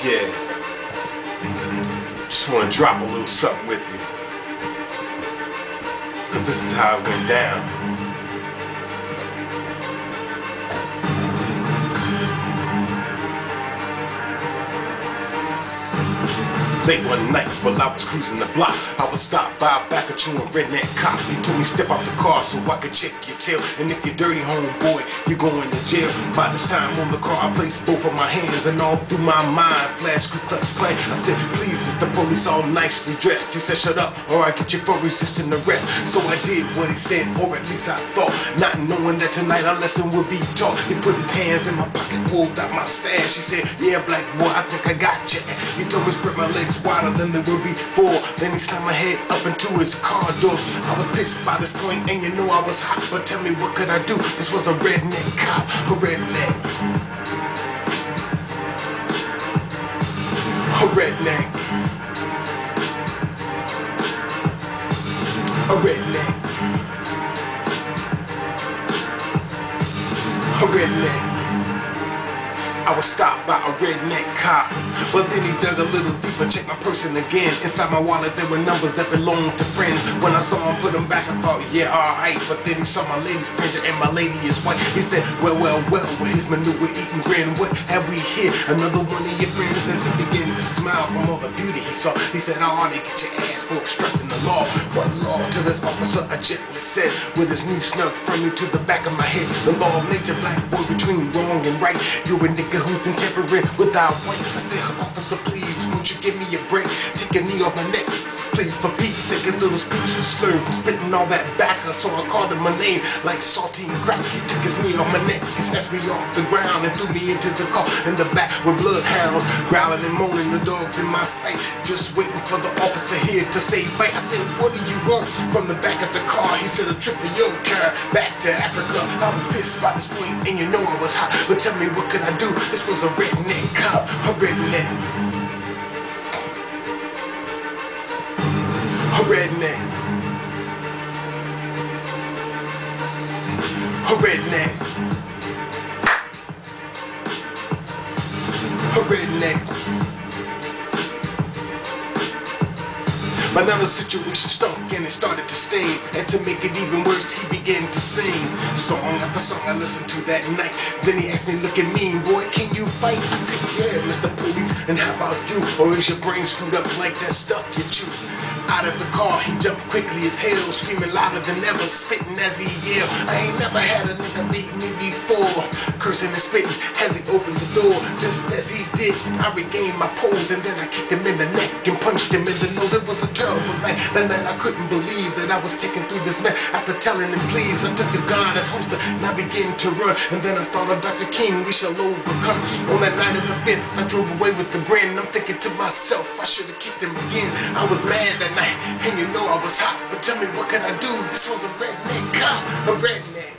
Yeah. Just wanna drop a little something with you. Cause this is how it went down. Late one night while I was cruising the block, I was stopped by a back of chewing redneck cop. He told me step out the car so I could check your tail. And if you're dirty homeboy, you're going to jail. By this time on the car, I placed both of my hands, and all through my mind flashed Ku Klux Klan. I said, please, Mr. Police, all nicely dressed. He said, shut up, or I get you for resisting arrest. So I did what he said, or at least I thought, not knowing that tonight our lesson would be taught. He put his hands in my pocket, pulled out my stash. He said, yeah, black boy, I think I got you. He told me spread my legs wider than they were before. Then he slammed my head up into his car door. I was pissed by this point, and you know I was hot. But tell me, what could I do? This was a redneck cop, a redneck. A redneck. A redneck. A redneck. I was stopped by a redneck cop, but then he dug a little deeper, checked my person again. Inside my wallet there were numbers that belonged to friends. When I saw him put them back, I thought, yeah, alright. But then he saw my lady's stranger and my lady is white. He said, well, where's my new eating grin? What have we here? Another one of your friends. As he began to smile from all the beauty he saw, he said, oh, they get your ass for obstructing the law. What law? To this officer I gently said, with his knee snug firmly to the back of my head. The law of nature, black boy, between wrong and right. You're a nigga who's been tampering without rights. I said, officer, please, won't you give me a break? Take a knee off my neck, please, for Pete's sake. His little speech was slurred from spitting all that backer, so I called him my name like salty and crack. He took his knee off my neck and snatched me off the ground and threw me into the car in the back with bloodhounds growling and moaning, the dogs in my sight, just waiting for the officer here to say fight. I said, what do you want from the back of the car? He said, a trip for your car back to Africa. I was pissed by this point, and you know I was hot, but tell me, what could I do? This was a redneck cop, a redneck. A redneck. A redneck. A redneck. But now the situation stunk and it started to sting. And to make it even worse, he began to sing song after song I listened to that night. Then he asked me, look at me, boy, can you fight? I said, yeah, Mr. Police, and how about you? Or is your brain screwed up like that stuff you chew? Out of the car, he jumped quickly as hell, screaming louder than ever, spitting as he yelled. I ain't never had a nigga beat me before. Cursing and spitting as he opened the door. Just as he did, I regained my pose, and then I kicked him in the neck and punched him in the nose. It was a terrible night. That night I couldn't believe that I was taken through this man. After telling him please, I took his gun as holster and I began to run. And then I thought of Dr. King, we shall overcome. On that night of the 5th, I drove away with the grin. I'm thinking to myself, I should have kicked him again. I was mad that night, and you know I was hot. But tell me, what can I do? This was a redneck cop, a redneck.